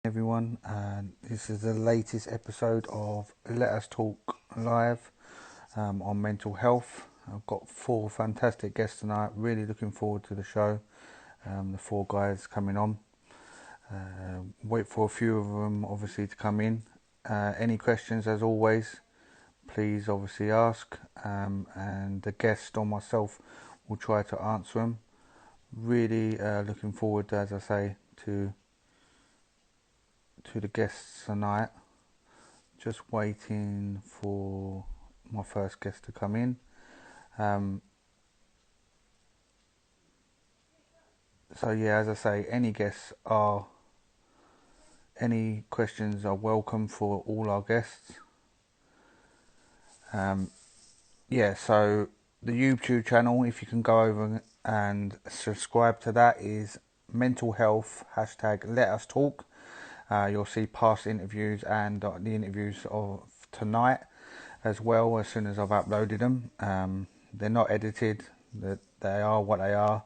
Everyone, and this is the latest episode of Let Us Talk Live on mental health. I've got four fantastic guests tonight. Really looking forward to the show. The four guys coming on. Wait for a few of them, obviously, to come in. Any questions, as always, please obviously ask, and the guest or myself will try to answer them. Really looking forward, as I say, to the guests tonight. Just waiting for my first guest to come in. Um, so yeah, as I say, any questions are welcome for all our guests. Yeah, so the YouTube channel, if you can go over and subscribe to that, is mental health hashtag Let Us Talk. You'll see past interviews and the interviews of tonight as well as soon as I've uploaded them. They're not edited, they are what they are,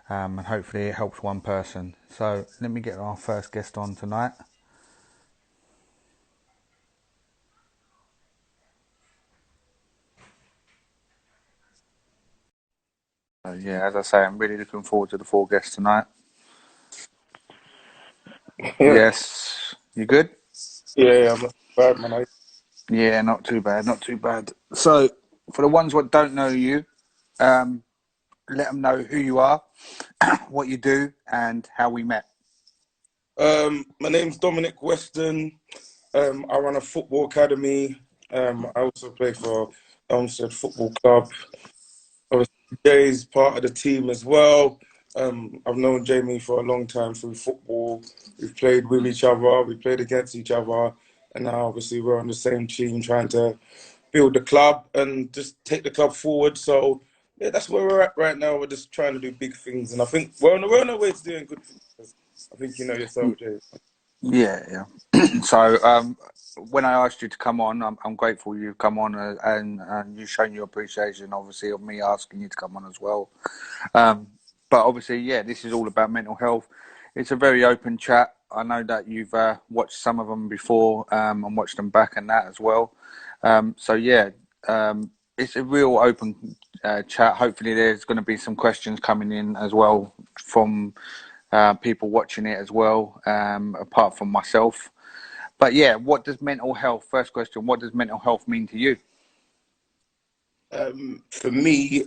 and hopefully it helps one person. So let me get our first guest on tonight. Yeah, as I say, I'm really looking forward to the four guests tonight. Yeah, Yes, you good? yeah, I'm not bad, man. Yeah, not too bad, not too bad. So, for the ones that don't know you, um, let them know who you are, what you do, and how we met. My name's Dominic Weston. I run a football academy. I also play for Elmstead Football Club. Obviously, Jay's part of the team as well. I've known Jamie for a long time through football. We've played with each other, we played against each other, and now obviously we're on the same team trying to build the club and just take the club forward. So yeah, that's where we're at right now. We're just trying to do big things, and I think we're on our way to doing good things. I think you know yourself, Jay. Yeah, yeah. So, when I asked you to come on, I'm grateful you've come on and you've shown your appreciation, obviously, of me asking you to come on as well. Um, but obviously, yeah, this is all about mental health. It's a very open chat. I know that you've watched some of them before and watched them back and that as well. So, yeah, it's a real open chat. Hopefully, there's going to be some questions coming in as well from people watching it as well, apart from myself. But yeah, what does mental health? First question: what does mental health mean to you? For me,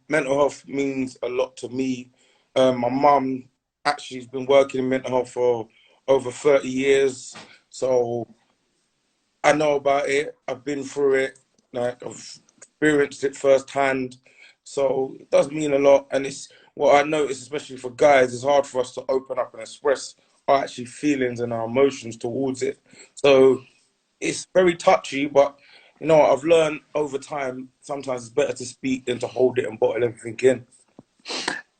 mental health means a lot to me. My mum actually has been working in mental health for over 30 years, so I know about it. I've been through it. Like I've experienced it firsthand. So it does mean a lot. And it's what I notice, especially for guys, it's hard for us to open up and express our actually feelings and our emotions towards it. So it's very touchy, but you know what I've learned over time, sometimes it's better to speak than to hold it and bottle everything in.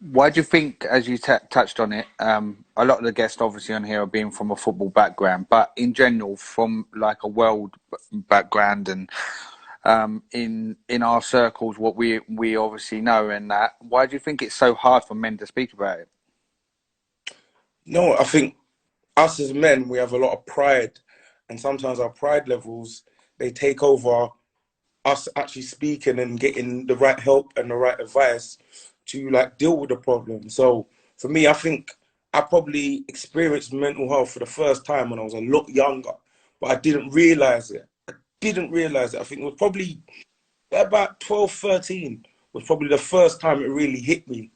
Why do you think, as you touched on it, a lot of the guests obviously on here are being from a football background, but in general, from like a world background and in our circles, what we obviously know and that. Why do you think it's so hard for men to speak about it? No, I think us as men, we have a lot of pride, and sometimes our pride levels they take over us actually speaking and getting the right help and the right advice to like deal with the problem. So for me, I think I probably experienced mental health for the first time when I was a lot younger, but I didn't realize it. Didn't realize it. I think it was probably about 12, 13 was probably the first time it really hit me.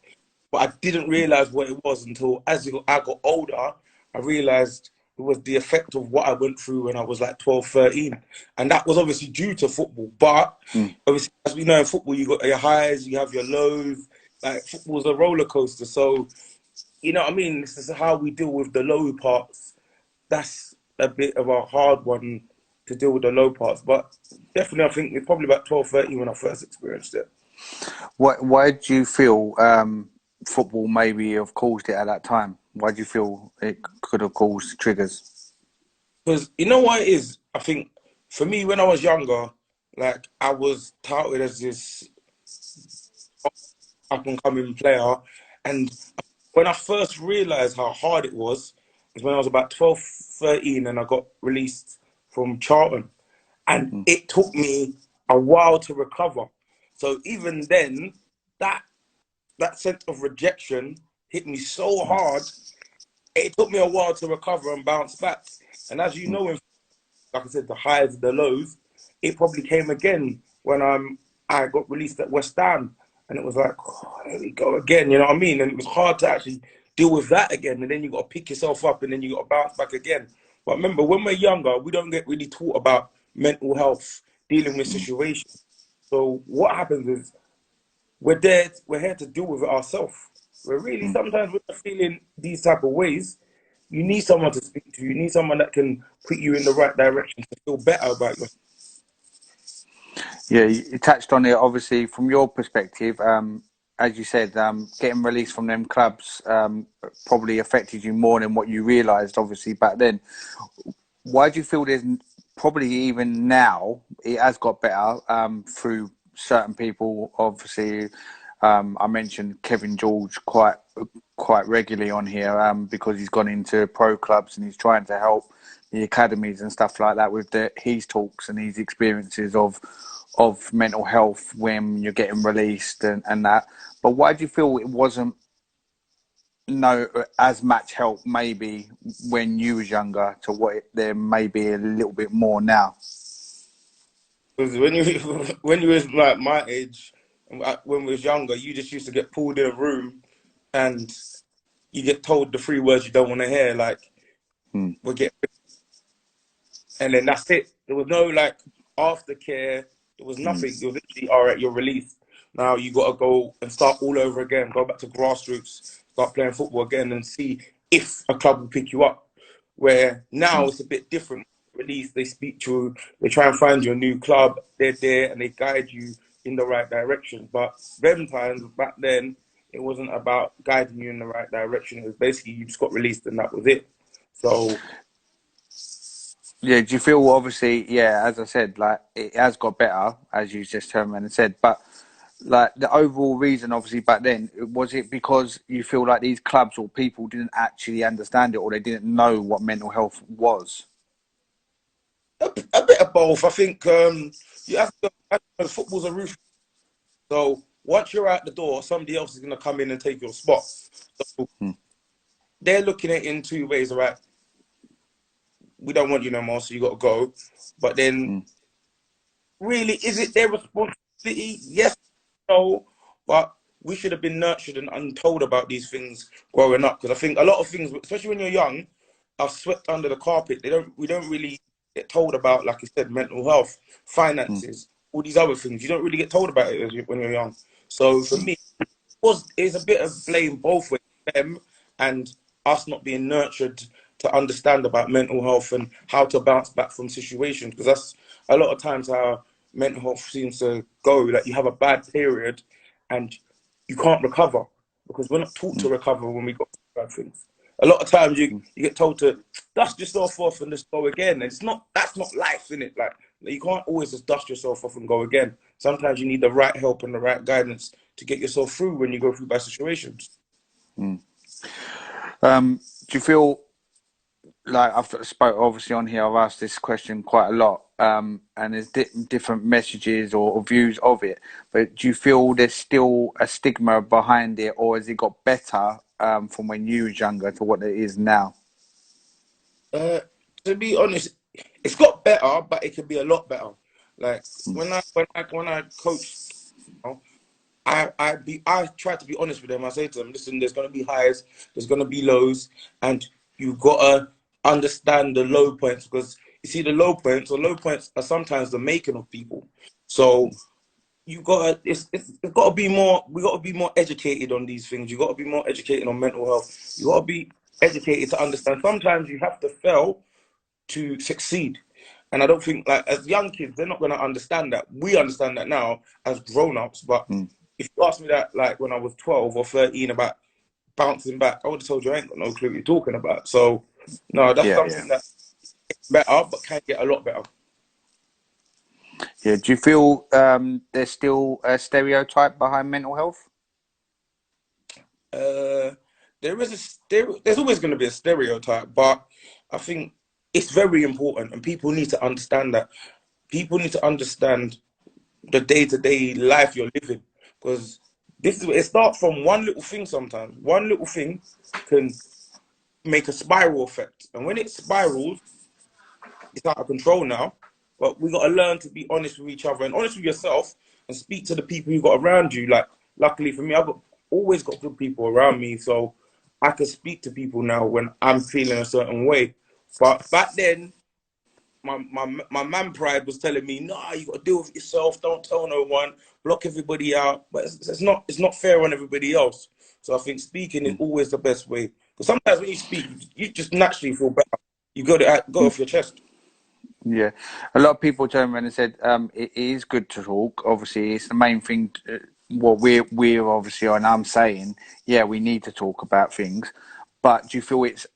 But I didn't realize what it was until I got older, I realized it was the effect of what I went through when I was like 12, 13. And that was obviously due to football. But Mm. obviously, as we know in football, you got your highs, you have your lows. Like football's a roller coaster. So, you know what I mean? This is how we deal with the low parts. That's a bit of a hard one to deal with the low parts. But definitely, I think it's probably about 12, 13 when I first experienced it. Why do you feel football maybe have caused it at that time? Why do you feel it could have caused triggers? Because you know what it is? I think for me, when I was younger, like I was touted as this up and coming player. And when I first realized how hard it was, is when I was about 12, 13, and I got released from Charlton. And Mm, it took me a while to recover. So even then, that that sense of rejection hit me so mm, hard. It took me a while to recover and bounce back. And as you mm. know, like I said, the highs, the lows, it probably came again when I got released at West Ham, and it was like, oh, here we go again. You know what I mean? And it was hard to actually deal with that again. And then you got to pick yourself up, and then you got to bounce back again. But remember, when we're younger, we don't get really taught about mental health, dealing with situations. So what happens is we're here to deal with it ourselves. We're really sometimes we're feeling these type of ways. You need someone to speak to. You need someone that can put you in the right direction to feel better about yourself. Yeah, you touched on it. Obviously, from your perspective, as you said, getting released from them clubs probably affected you more than what you realised. Obviously, back then, why do you feel there's probably even now it has got better through certain people? Obviously, I mentioned Kevin George quite regularly on here because he's gone into pro clubs and he's trying to help the academies and stuff like that with his talks and his experiences of mental health when you're getting released and that. But why do you feel it wasn't no as much help maybe when you was younger to what there may be a little bit more now? Because when you when you was like my age, when we was younger, you just used to get pulled in a room and you get told the three words you don't want to hear, like Mm, we'll get, and then that's it. There was no like aftercare. There was mm, nothing. It was literally all right. You're released. Now you got to go and start all over again. Go back to grassroots. Start playing football again and see if a club will pick you up. Where now mm. it's a bit different. Release. They speak to you. They try and find you a new club. They're there and they guide you in the right direction. But them times back then, it wasn't about guiding you in the right direction. It was basically you just got released and that was it. So Yeah, do you feel obviously, yeah, as I said, like it has got better, as you just turned around and said, but like the overall reason obviously back then, was it because you feel like these clubs or people didn't actually understand it or they didn't know what mental health was? a bit of both. I think you have to. Football's a roof. So once you're out the door, somebody else is going to come in and take your spot. So Mm, they're looking at it in two ways, right? We don't want you no more, so you got to go. But then, mm, really, is it their responsibility? Yes, no. But we should have been nurtured and untold about these things growing up. Because I think a lot of things, especially when you're young, are swept under the carpet. We don't really get told about, like you said, mental health, mm, finances, all these other things. You don't really get told about it when you're young. So for mm, me, it's a bit of blame both ways, them and us not being nurtured to understand about mental health and how to bounce back from situations. Because that's a lot of times how mental health seems to go. That you have a bad period and you can't recover because we're not taught to mm, recover when we go through bad things. A lot of times mm, you get told to dust yourself off and just go again. And it's not that's not life, in it. Like you can't always just dust yourself off and go again. Sometimes you need the right help and the right guidance to get yourself through when you go through bad situations. mm. Do you feel like I've spoke obviously on here, I've asked this question quite a lot, and there's different messages or views of it. But do you feel there's still a stigma behind it, or has it got better from when you was younger to what it is now? Uh, to be honest, it's got better, but it could be a lot better. Like Mm, when I coach, you know, I try to be honest with them. I say to them, listen, there's gonna be highs, there's gonna be lows, and you gotta understand the low points because you see the low points are sometimes the making of people. So you gotta it's gotta be more we gotta be more educated on these things. You gotta be more educated on mental health. You gotta be educated to understand. Sometimes you have to fail to succeed. And I don't think like as young kids, they're not gonna understand that. We understand that now as grown-ups, but mm. if you asked me that like when I was 12 or 13 about bouncing back, I would have told you I ain't got no clue what you're talking about. So no, that's Yeah, yeah, something that's better, but can get a lot better. yeah. Do you feel there's still a stereotype behind mental health? Uh, there's always going to be a stereotype, but I think it's very important, and people need to understand that. People need to understand the day-to-day life you're living, because it starts from one little thing. Sometimes one little thing can make a spiral effect, and when it spirals, it's out of control now. But we got to learn to be honest with each other and honest with yourself, and speak to the people you got around you. Like, luckily for me, always got good people around me, so I can speak to people now when I'm feeling a certain way. But back then, my man pride was telling me, "Nah, you got to deal with it yourself. Don't tell no one. Block everybody out." But it's not fair on everybody else. So I think speaking is always the best way. Because sometimes when you speak, you just naturally feel better. You got it off your chest. Yeah, a lot of people turned around and said it is good to talk. Obviously, it's the main thing. What we're obviously on. I'm saying, yeah, we need to talk about things, but do you feel it's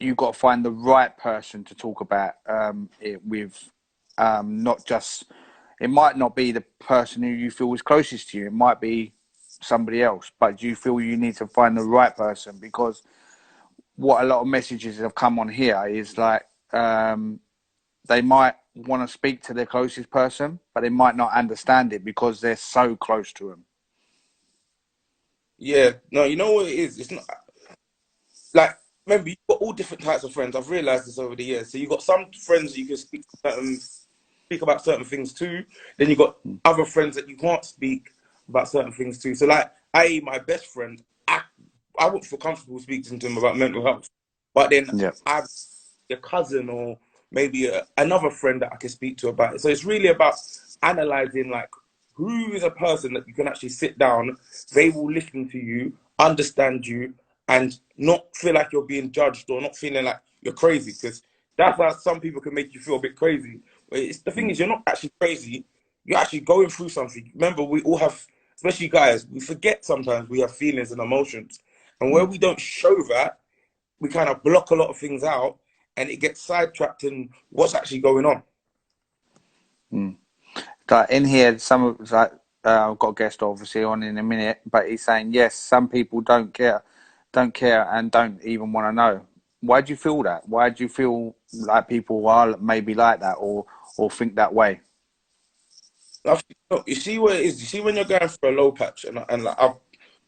you got to find the right person to talk about it with? Not just it might not be the person who you feel is closest to you. It might be somebody else, but do you feel you need to find the right person? Because what a lot of messages have come on here is like. They might want to speak to their closest person, but they might not understand it because they're so close to them. Yeah, no, you know what it is? It's not like, remember, you've got all different types of friends. I've realized this over the years. So you've got some friends you can speak about certain things to. Then you've got other friends that you can't speak about certain things to. So, like, my best friend, I wouldn't feel comfortable speaking to him about mental health. But then Yeah. I've a cousin or maybe another friend that I can speak to about it. So it's really about analyzing, like, who is a person that you can actually sit down, they will listen to you, understand you, and not feel like you're being judged or not feeling like you're crazy. Because that's how some people can make you feel a bit crazy. But the thing is, you're not actually crazy. You're actually going through something. Remember, we all have, especially guys, we forget sometimes we have feelings and emotions. And where we don't show that, we kind of block a lot of things out, and it gets sidetracked in what's actually going on. Like in here, some of like I've got a guest obviously on in a minute, but he's saying yes, some people don't care, and don't even want to know. Why do you feel that? Why do you feel like people are maybe like that or think that way? You see what it is. You see when you're going through a low patch, and like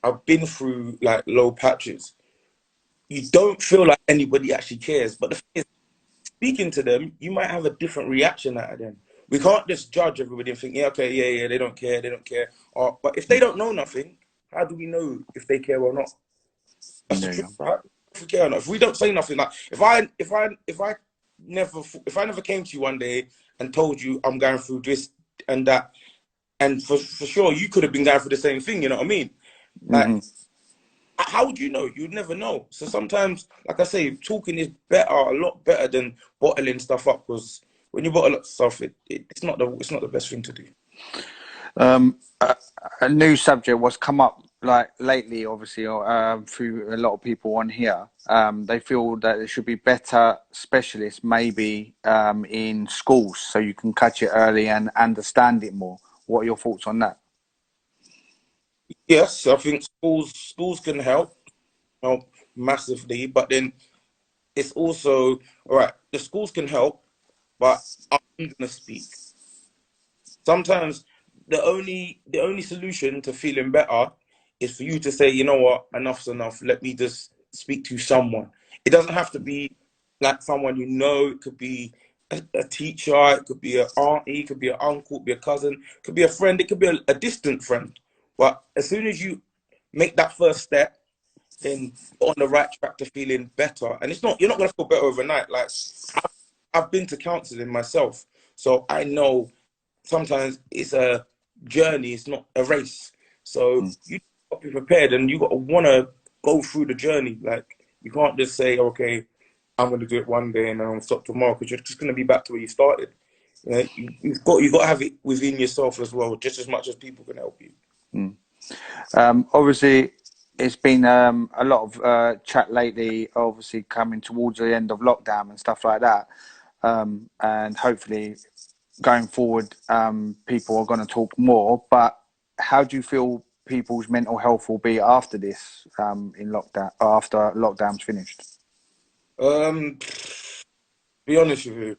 I've been through like low patches. You don't feel like anybody actually cares, but the thing is, speaking to them, you might have a different reaction out of them. We can't just judge everybody and think, yeah, okay, yeah, yeah, they don't care. But if they don't know nothing, how do we know if they care or not? That's the truth, Yeah. right? If we care or not, if we don't say nothing, like if I never came to you one day and told you I'm going through this and that, and for sure you could have been going through the same thing. You know what I mean? Like, Hmm. how would you know? You'd never know. So sometimes, like I say, talking is better, a lot better than bottling stuff up. Because when you bottle up stuff, it's not the best thing to do. A new subject was come up like lately, obviously, through a lot of people on here. They feel that there should be better specialists, maybe in schools, so you can catch it early and understand it more. What are your thoughts on that? Yes, I think schools can help massively, but then it's also all right. The schools can help, but I'm gonna speak. Sometimes the only solution to feeling better is for you to say, you know what, enough's enough. Let me just speak to someone. It doesn't have to be like someone you know. It could be a teacher. It could be an auntie. It could be an uncle. It could be a cousin. It could be a friend. It could be a distant friend. But as soon as you make that first step, then you're on the right track to feeling better. And you're not gonna feel better overnight. Like, I've been to counselling myself, so I know sometimes it's a journey, it's not a race. So you got to be prepared, and you got to want to go through the journey. Like, you can't just say, okay, I'm going to do it one day and then I'll stop tomorrow, because you're just going to be back to where you started. You know, you've got to have it within yourself as well, just as much as people can help you. Obviously, it's been a lot of chat lately, obviously coming towards the end of lockdown and stuff like that. And hopefully going forward, people are going to talk more. But how do you feel? people's mental health will be after this, in lockdown, after lockdown's finished? Be honest with you,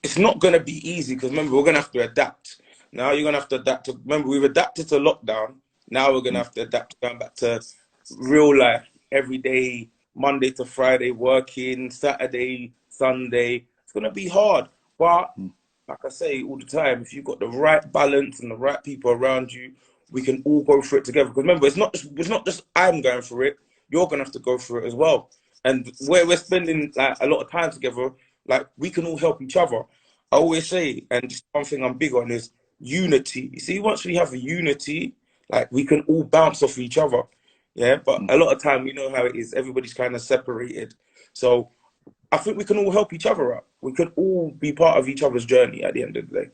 it's not going to be easy because remember, we're going to have to adapt. Now you're going to have to adapt to, remember, we've adapted to lockdown. Now we're going to Mm, have to adapt to going back to real life, every day, Monday to Friday, working, Saturday, Sunday. It's going to be hard. But mm, like I say all the time, if you've got the right balance and the right people around you, we can all go through it together. Because remember, it's not just I'm going through it. You're gonna have to go through it as well. And where we're spending like a lot of time together, like we can all help each other. I always say, and just one thing I'm big on is unity. You see, once we have a unity, like we can all bounce off each other. Yeah, but mm. a lot of time we know how it is. Everybody's kind of separated. So I think we can all help each other out. We can all be part of each other's journey at the end of the day.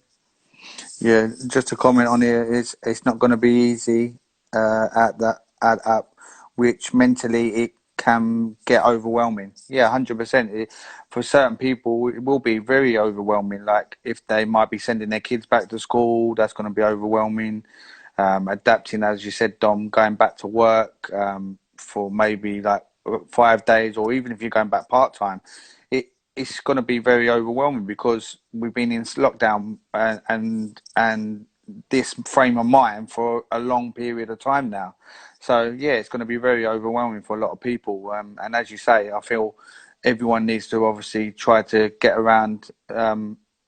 Yeah, just to comment on it, it's not going to be easy at that at up, which mentally it can get overwhelming. Yeah, 100%. For certain people, it will be very overwhelming. Like if they might be sending their kids back to school, that's going to be overwhelming. Adapting, as you said, Dom, going back to work for maybe like 5 days, or even if you're going back part time, it's going to be very overwhelming because we've been in lockdown and this frame of mind for a long period of time now. So yeah, it's going to be very overwhelming for a lot of people. And as you say, I feel everyone needs to obviously try to get around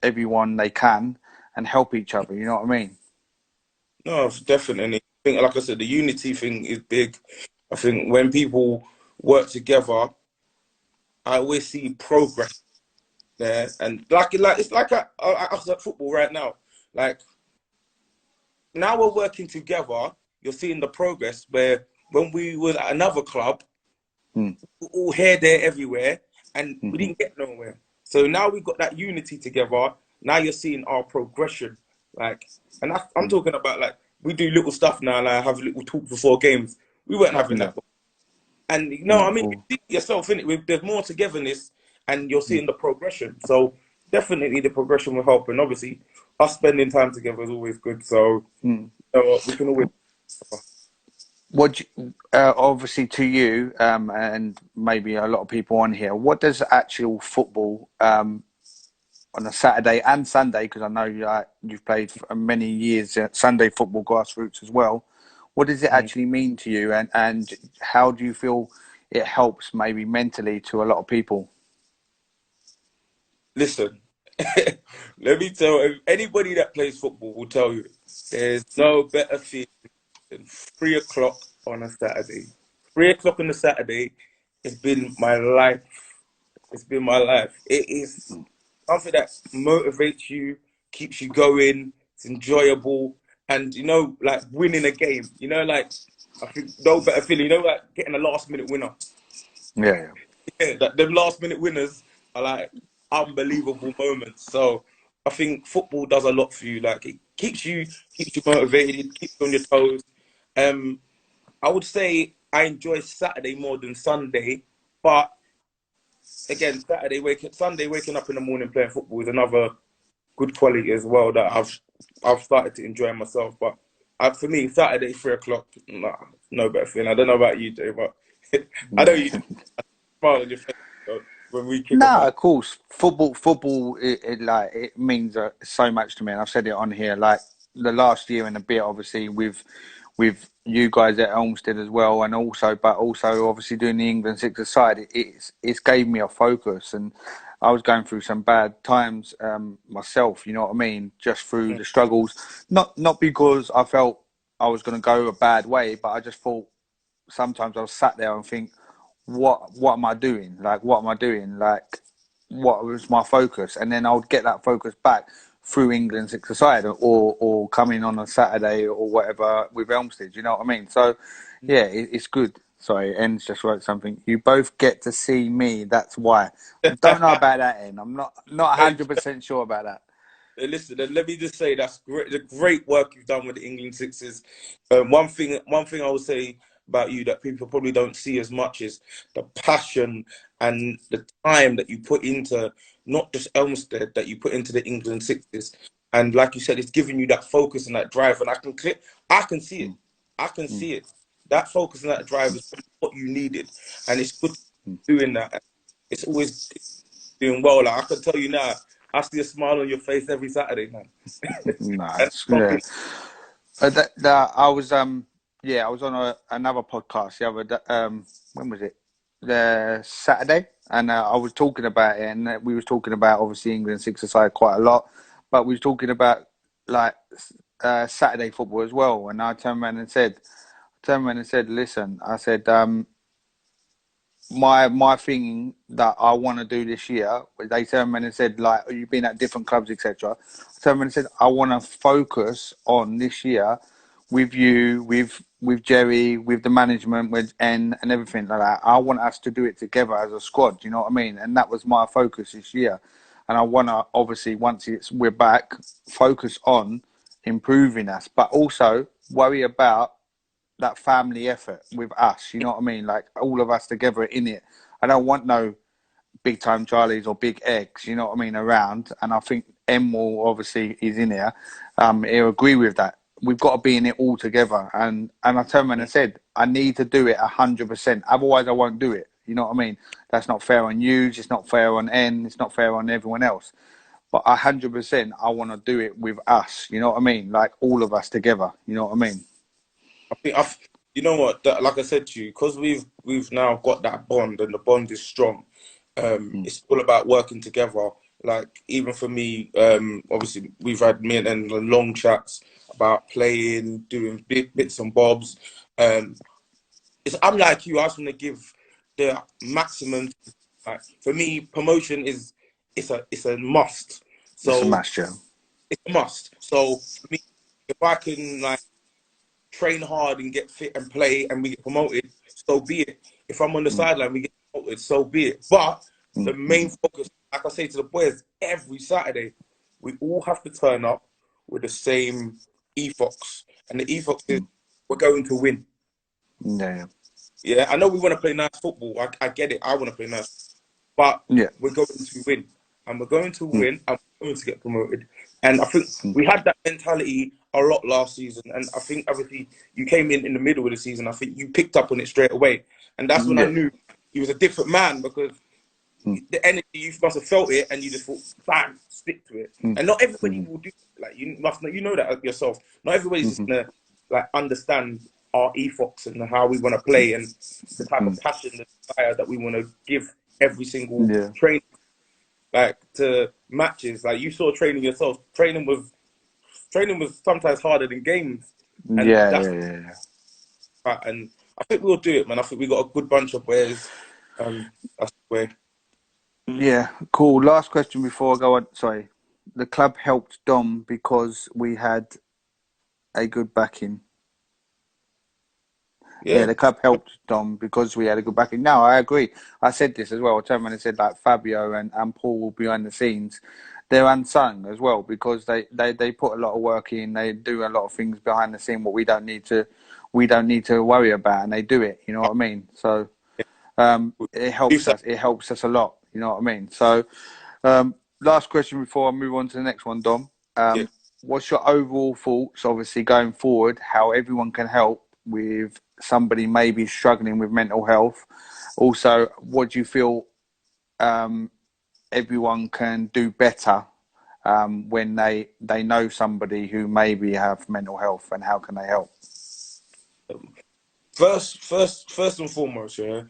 everyone they can and help each other. You know what I mean? No, definitely. I think, like I said, the unity thing is big. I think when people work together, I always see progress there. And like it's like us at football right now. Like now we're working together. You're seeing the progress where when we was at another club, Mm, all here, there, everywhere, and we hmm didn't get nowhere. So now we've got that unity together. Now you're seeing our progression. Like, and I'm mm. talking about like we do little stuff now, like have little talk before games. We weren't having Yeah, that. And you know, no, I mean, you cool. see it yourself in it. There's more togetherness, and you're Mm, seeing the progression. So definitely, the progression will help. And obviously, us spending time together is always good. So mm. we can always. Obviously to you, and maybe a lot of people on here, what does actual football on a Saturday and Sunday, because I know you've played for many years at Sunday football grassroots as well. What does it Mm. actually mean to you, and how do you feel it helps maybe mentally to a lot of people? Listen, let me tell you, anybody that plays football will tell you there's no better feeling than 3 o'clock on a Saturday. 3 o'clock on a Saturday has been my life. It's been my life. It is something that motivates you, keeps you going. It's enjoyable, and like winning a game. Like I think no better feeling. Like getting a last minute winner. Yeah, Yeah, that them last minute winners are like unbelievable moments. So I think football does a lot for you. Like it keeps you motivated, keeps you on your toes. Um, I would say I enjoy Saturday more than Sunday, but again, Sunday waking up in the morning playing football is another good quality as well that I've started to enjoy myself. But for me, Saturday 3 o'clock, nah, no better feeling. I don't know about you, Jay, but I know yeah. you do. Smile on your face when we kick off. No, of course, football, it means so much to me, and I've said it on here. Like the last year and a bit, obviously with you guys at Elmstead as well, and also obviously doing the England six side, it's gave me a focus, and I was going through some bad times myself. You know what I mean? Just through the struggles, not because I felt I was going to go a bad way, but I just thought sometimes I was sat there and think, what am I doing? Like, what am I doing? Like, what was my focus? And then I would get that focus back through England six aside, or coming on a Saturday or whatever with Elmstead. You know what I mean? So yeah, it's good. Sorry, En's just wrote something. You both get to see me. That's why. I don't know about that, En. I'm not Hey, 100% sure about that. listen, let me just say that's great. The great work you've done with the England Sixes. One thing I would say about you that people probably don't see as much is the passion and the time that you put into not just Elmstead, that you put into the England Sixes. And like you said, it's giving you that focus and that drive, and I can see it. I can see it. That focus and that drive is what you needed, and it's good doing that. It's always doing well. Like I can tell you now, I see a smile on your face every Saturday, man. And Nice. Yeah. I was yeah, I was on another podcast the other when was it? The Saturday, and I was talking about it, and we was talking about obviously England six-a-side quite a lot, but we was talking about like Saturday football as well. And I turned around and said, listen, I said, my thing that I want to do this year, they turned around and said, like, you've been at different clubs, etc. I turned around and said, I want to focus on this year with you, with Jerry, with the management, with and everything like that. I want us to do it together as a squad. You know what I mean? And that was my focus this year. And I want to obviously once we're back, focus on improving us, but also worry about that family effort with us. You know what I mean? Like all of us together in it. I don't want no big time Charlies or big eggs. You know what I mean? Around, and I think Emil obviously is in here. He'll agree with that. We've got to be in it all together. And I turned around and said, I need to do it 100%. Otherwise, I won't do it. You know what I mean? That's not fair on you. It's not fair on N. It's not fair on everyone else. But 100%, I want to do it with us. You know what I mean? Like all of us together. You know what I mean? I think you know what, like I said to you, because we've now got that bond and the bond is strong. It's all about working together. Like even for me, obviously we've had long chats about playing, doing bits and bobs. I'm like you. I just want to give the maximum. Like for me, promotion is it's a must. It's a So master. it's a must. So for me, if I can like train hard and get fit and play and we get promoted, so be it. If I'm on the sideline, we get promoted, so be it. But the main focus, like I say to the boys, every Saturday, we all have to turn up with the same ethos. And the ethos is we're going to win. Yeah. Yeah, I know we want to play nice football. I get it. I want to play nice. But Yeah. we're going to win. And we're going to win and we're going to get promoted. And I think we had that mentality a lot last season. And I think obviously you came in the middle of the season. I think you picked up on it straight away. And that's when I Yeah. knew he was a different man because the energy, you must have felt it and you just thought, bam, stick to it. And not everybody will do it. Like you must know, you know that yourself. Not everybody's just gonna like understand our ethos and how we want to play and the type of passion, the desire that we want to give every single Yeah. training, like to matches. Like you saw training yourself. Training was sometimes harder than games, and Yeah. that's Yeah. and I think we'll do it, man. I think we got a good bunch of players. That's the way. Yeah. Cool. Last question before I go on. Sorry. The club helped Dom because we had a good backing. Yeah, Yeah, the club helped Dom because we had a good backing. No, I agree. I said this as well. I turned around and said like Fabio and Paul behind the scenes, they're unsung as well because they put a lot of work in. They do a lot of things behind the scene what we don't need to worry about, and they do it. You know what I mean? So it helps us. It helps us a lot. You know what I mean? So last question before I move on to the next one, Dom. yeah. What's your overall thoughts, obviously, going forward, how everyone can help with somebody maybe struggling with mental health? Also, what do you feel everyone can do better when they know somebody who maybe have mental health, and how can they help? First and foremost, yeah.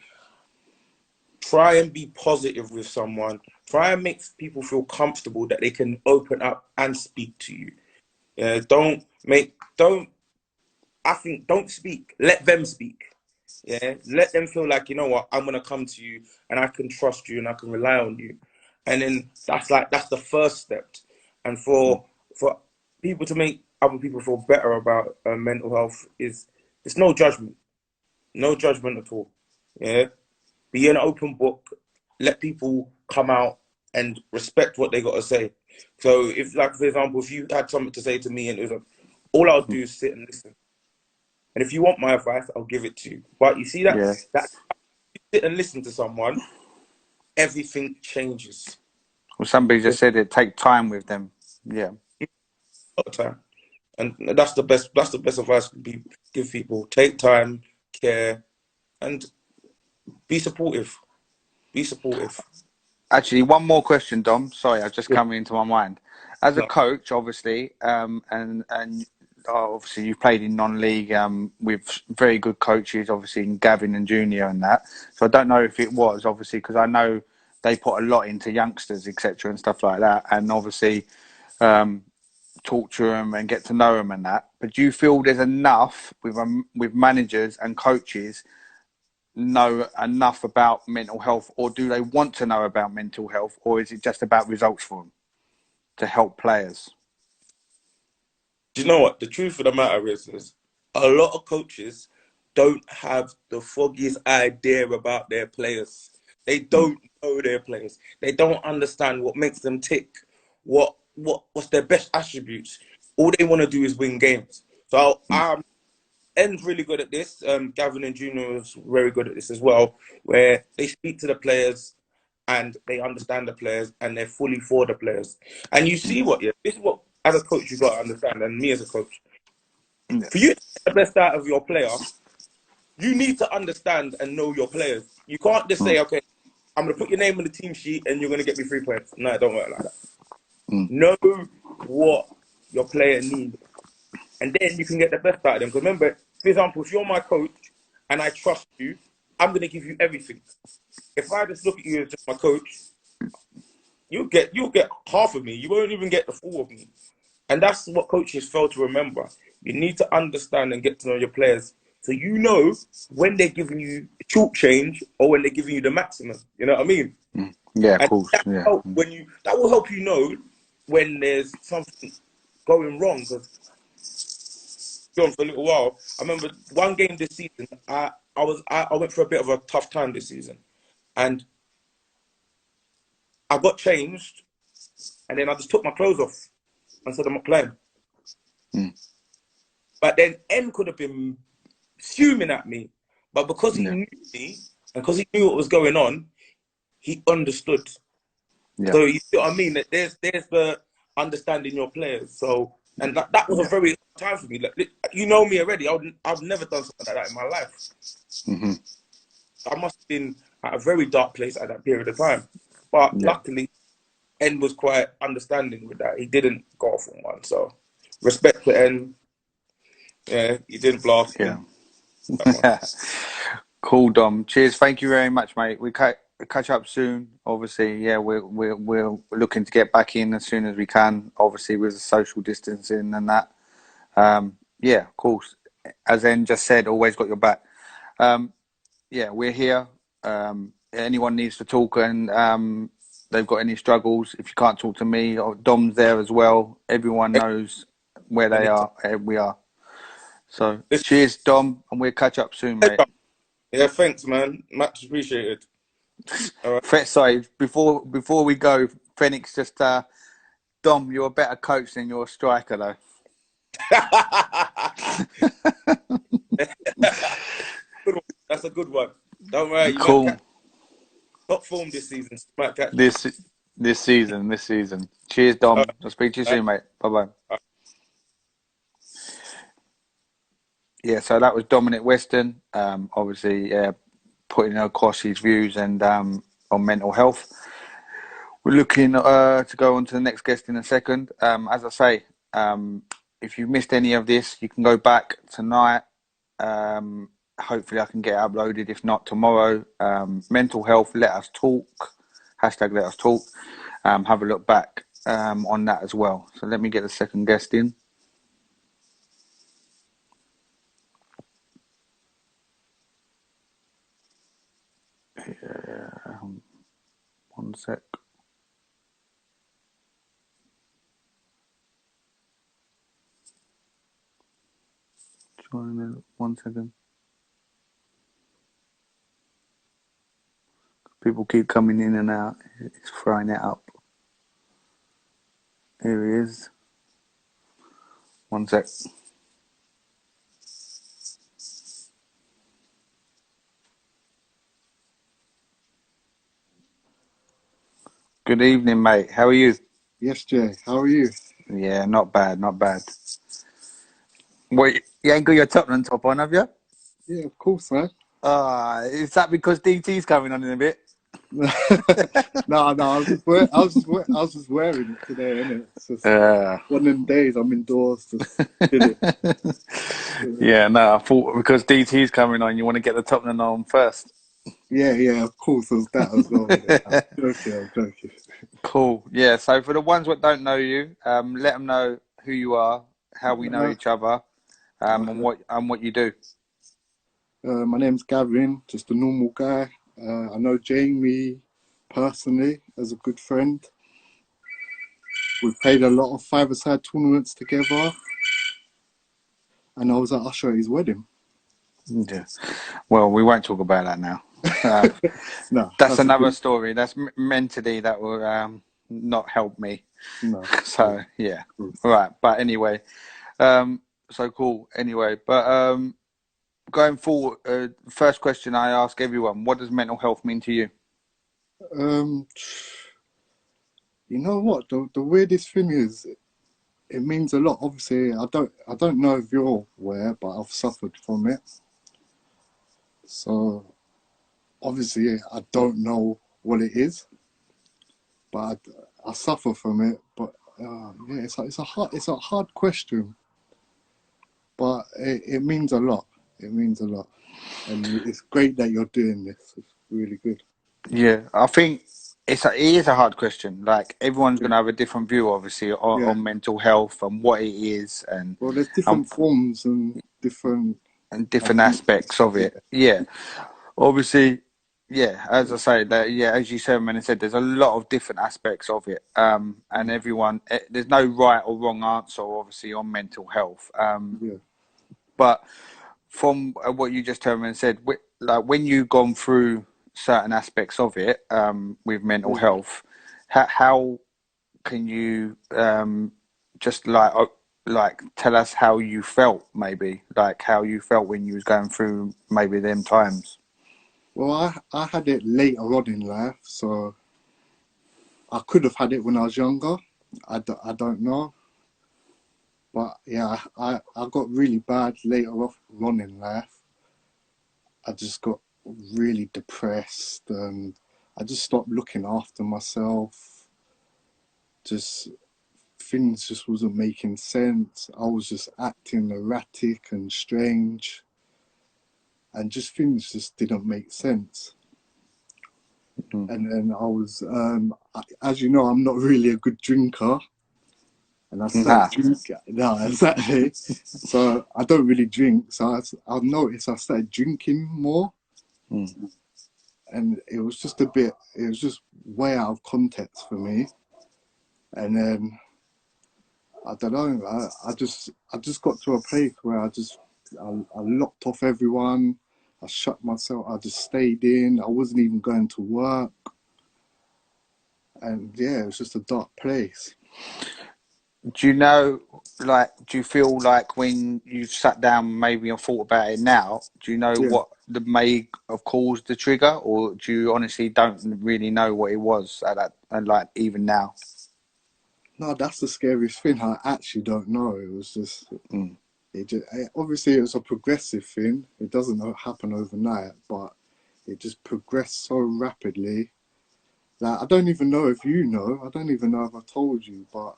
Try and be positive with someone. Try and make people feel comfortable that they can open up and speak to you. Yeah, don't. I think don't speak. Let them speak. Yeah, let them feel like you know what I'm gonna come to you and I can trust you and I can rely on you, and then that's the first step. And for people to make other people feel better about mental health is it's no judgment at all. Yeah, be an open book. Let people come out and respect what they got to say. So if, like for example, if you had something to say to me and it was like, all I'll do is sit and listen. And if you want my advice, I'll give it to you. But you see Yeah. that sit and listen to someone, everything changes Well, somebody just said it. Take time with them. Yeah. all the time. And that's the best. That's the best advice can be. give people. Take time, care, and be supportive. Be supportive. Actually, one more question, Dom. Sorry, I've just Yeah. come into my mind. As a No. coach, obviously, and obviously you've played in non-league with very good coaches, obviously in Gavin and Junior and that. So I don't know if it was obviously because I know they put a lot into youngsters, etc., and stuff like that, and obviously talk to them and get to know them and that. But do you feel there's enough with managers and coaches know enough about mental health, or do they want to know about mental health, or is it just about results for them to help players? Do you know what? The truth of the matter is a lot of coaches don't have the foggiest idea about their players. They Mm, don't know their players. They don't understand what makes them tick. What's their best attributes? All they want to do is win games. So mm, N's really good at this. Gavin and Junior is very good at this as well, where they speak to the players and they understand the players and they're fully for the players. And you see what, yeah, this is what, as a coach, you got to understand, and me as a coach, yeah, for you to get the best out of your player, you need to understand and know your players. You can't just mm, say, okay, I'm going to put your name on the team sheet and you're going to get me 3 points. No, it don't work like that. mm, Know what your player needs, and then you can get the best out of them. Because remember, for example, if you're my coach and I trust you, I'm going to give you everything. If I just look at you as just my coach, you'll get half of me. You won't even get the full of me. And that's what coaches fail to remember. You need to understand and get to know your players so you know when they're giving you short change or when they're giving you the maximum. You know what I mean? mm. Yeah, of And course. Yeah. Mm, that will help you know when there's something going wrong. Because gone for a little while. I remember one game this season. I went through a bit of a tough time this season, and I got changed, and then I just took my clothes off and said I'm not playing. mm, But then M could have been fuming at me, but because he yeah. knew me and because he knew what was going on, he understood. Yeah. So you see what I mean? That there's the understanding your players. So and that was a Yeah. very hard time for me. Like, you know me already. I've never done something like that in my life. Hmm. I must have been at a very dark place at that period of time. But Yeah. luckily, N was quite understanding with that. He didn't go off on one. So respect to N. Yeah, he didn't blast Yeah. me. That one. Cool, Dom. Cheers. Thank you very much, mate. We catch up soon. Obviously, yeah, we're looking to get back in as soon as we can. Obviously, with the social distancing and that. Yeah, of course. As N just said, always got your back. Um, yeah, we're here. Anyone needs to talk and they've got any struggles. If you can't talk to me, Dom's there as well. Everyone knows where they Anytime. are. We are. So, cheers, Dom, and we'll catch up soon, mate. Yeah, thanks, man. Much appreciated. All Sorry, before we go, Phoenix just Dom, you're a better coach than you're a striker, though. right. Good one. That's a good one. Don't worry, you might catch Cool. top form this season. So you might catch me. This season. Cheers, All Dom. I'll speak to you right. soon, mate. Bye bye. All Yeah, so that was Dominic Weston. Obviously, putting across his views and on mental health. We're looking to go on to the next guest in a second. As I say, if you missed any of this, you can go back tonight. Hopefully, I can get it uploaded. If not, tomorrow. Mental health. Let us talk. Hashtag let us talk. Have a look back on that as well. So let me get the second guest in. One sec. Join 1 second. People keep coming in and out. It's throwing it up. Here he is. 1 sec. Good evening, mate. How are you? Yes, Jay. How are you? Yeah, not bad, not bad. What You ain't got your Tottenham top on, have you? Yeah, of course, man. Is that because DT's coming on in a bit? No, I was just wearing it today, innit? It's just Yeah. one of them days I'm indoors, just chilling. Yeah, no, I thought because DT's coming on, you want to get the Tottenham on first. Yeah, of course, there's that as well. Innit? I'm joking. Cool. Yeah. So for the ones that don't know you, let them know who you are, how we know Uh, each other, okay. and what you do. My name's Gavin, just a normal guy. I know Jamie personally as a good friend. We've played a lot of five-a-side tournaments together, and I was at Usher at his wedding. Yeah. Well, we won't talk about that now. Uh, No, that's that's a another good. story. That's mentally that will not help me. No, So yeah. Right. But anyway, so cool. Anyway, but going forward, first question I ask everyone: what does mental health mean to you? um, you know what? The weirdest thing is, it means a lot. Obviously, I don't know if you're aware, but I've suffered from it. So obviously, I don't know what it is, but I suffer from it. But yeah, it's a hard question, but it means a lot. It means a lot, and it's great that you're doing this. It's really good. Yeah, I think it is a hard question. Like everyone's Yeah, going to have a different view, obviously, yeah. on mental health and what it is, Well, there's um, different forms and different. and different aspects of Yeah, it. Yeah, obviously, yeah. As I say, that yeah, as you said, man, said there's a lot of different aspects of it. And mm, everyone, there's no right or wrong answer, obviously, on mental health. yeah, But from what you just told me and said, like when you've gone through certain aspects of it with mental yeah. health, how can you just like tell us how you felt, maybe like how you felt when you was going through maybe them times? Well, I had it later on in life, so I could have had it when I was younger. I don't know. But yeah, I got really bad later on in life. I just got really depressed and I just stopped looking after myself. Just things just wasn't making sense. I was just acting erratic and strange and just things just didn't make sense. Mm. And then as you know, I'm not really a good drinker. And I started Nah. drinking. No, exactly. So I don't really drink. So I noticed I started drinking more, Mm. and it was just a bit. It was just way out of context for me. And then I don't know. I just got to a place where I locked off everyone. I shut myself. I just stayed in. I wasn't even going to work, and yeah, it was just a dark place. Do you know, like, do you feel like when you've sat down maybe and thought about it now, do you know Yeah. what the may have caused the trigger, or do you honestly don't really know what it was at that, and like even now? No, that's the scariest thing. I actually don't know. It was just Mm. obviously it was a progressive thing. It doesn't happen overnight, but it just progressed so rapidly. Like I don't even know if you know. I don't even know if I told you, but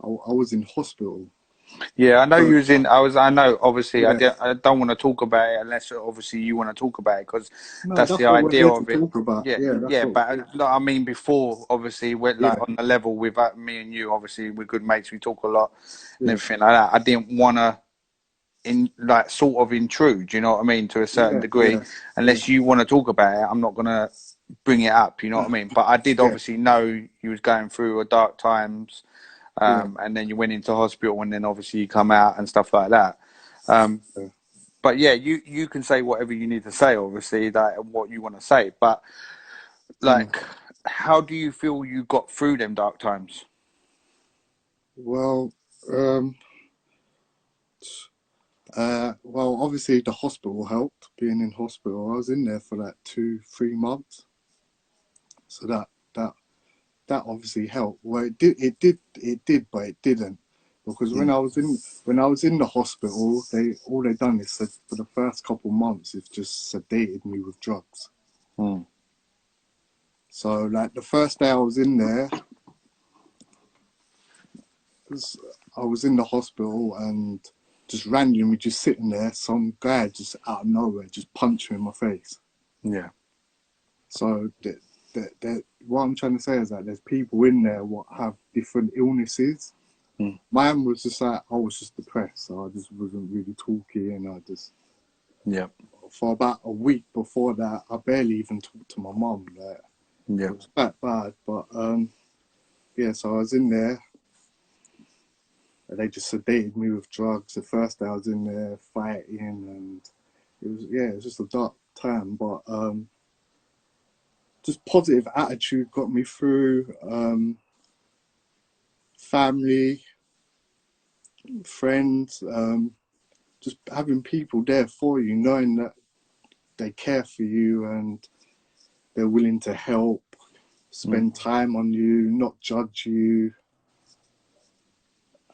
I was in hospital. Yeah, I know So you was in. I was. I know. Obviously, yeah, I don't want to talk about it unless obviously you want to talk about it because no, that's the that's what we're idea here to of it. talk about. Yeah, Yeah, that's yeah. what. But like, I mean, before obviously, we're like Yeah, on the level with me and you. Obviously, we're good mates. We talk a lot and yeah, everything like that. I didn't want to in like sort of intrude. You know what I mean? To a certain yeah, degree, yeah, yeah, unless you want to talk about it, I'm not gonna bring it up. You know what I mean? But I did yeah, obviously know you was going through a dark times, yeah, and then you went into hospital, and then obviously you come out and stuff like that. Um, yeah. but yeah, you can say whatever you need to say, obviously, that what you want to say. But Mm. like, how do you feel you got through them dark times? Well, um, well, obviously the hospital helped. Being in hospital, I was in there for like 3 months, so that that obviously helped. Well, it did, but it didn't. because when I was in the hospital, all they done is said for the first couple months, it's just sedated me with drugs. Mm. So like the first day I was in there, I was in the hospital and just randomly just sitting there, some guy just out of nowhere just punched me in my face. Yeah. So what I'm trying to say is that there's people in there what have different illnesses. Mm. Mine was just like, I was just depressed, so I just wasn't really talking, and I just, Yeah. for about a week before that, I barely even talked to my mum. Like, Yeah. it was quite bad, but yeah, so I was in there, and they just sedated me with drugs. The first day I was in there fighting, and it was just a dark time, but just positive attitude got me through. Family, friends, just having people there for you, knowing that they care for you and they're willing to help, spend time on you, not judge you,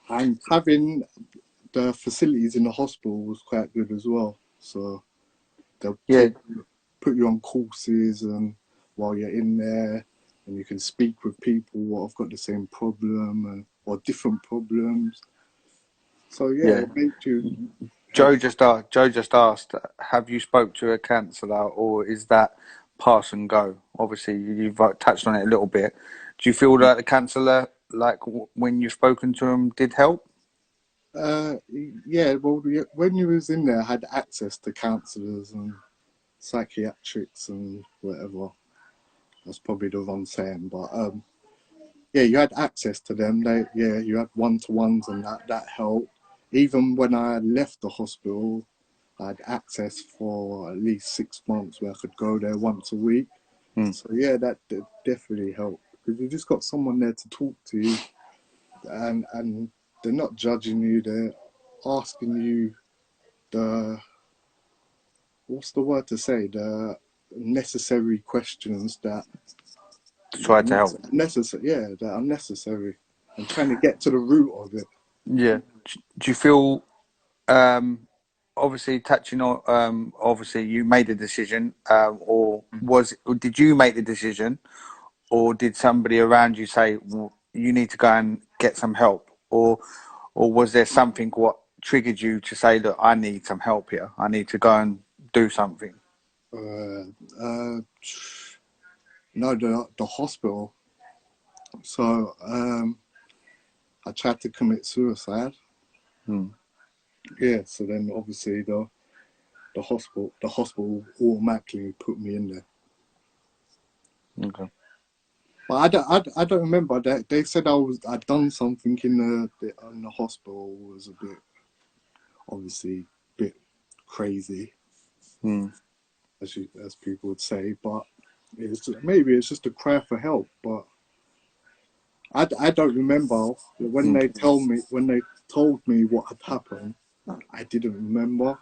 and having the facilities in the hospital was quite good as well. So they'll Yeah. put you on courses, and while you're in there, and you can speak with people what have got the same problem or different problems. So yeah, Yeah. it made you Joe help. just asked, have you spoke to a counsellor, or is that pass and go? Obviously, you've touched on it a little bit. Do you feel that the counsellor, like when you've spoken to him, did help? Yeah, well, when you was in there, I had access to counsellors and psychiatrics and whatever. That's probably the wrong saying, but yeah, you had access to them. You had one-to-ones, and that helped. Even when I left the hospital, I had access for at least 6 months where I could go there once a week. Mm. So yeah, that definitely helped, because you just got someone there to talk to you, and they're not judging you. They're asking you the what's the word to say? The necessary questions that To try to help. necessary, yeah, that are necessary, and trying to get to the root of it. Yeah. Do you feel, um, obviously touching on, obviously you made a decision, or did you make the decision, or did somebody around you say, well, you need to go and get some help, or was there something what triggered you to say that I need some help here? I need to go and do something. Uh, uh, no, the hospital. So I tried to commit suicide. Hmm. Yeah. So then obviously the hospital automatically put me in there. Okay. But I don't remember that they said I'd done something in the hospital was a bit, obviously a bit crazy, Hmm. as people would say, but maybe it's just a cry for help. But I don't remember when Hmm. they told me what had happened. I didn't remember.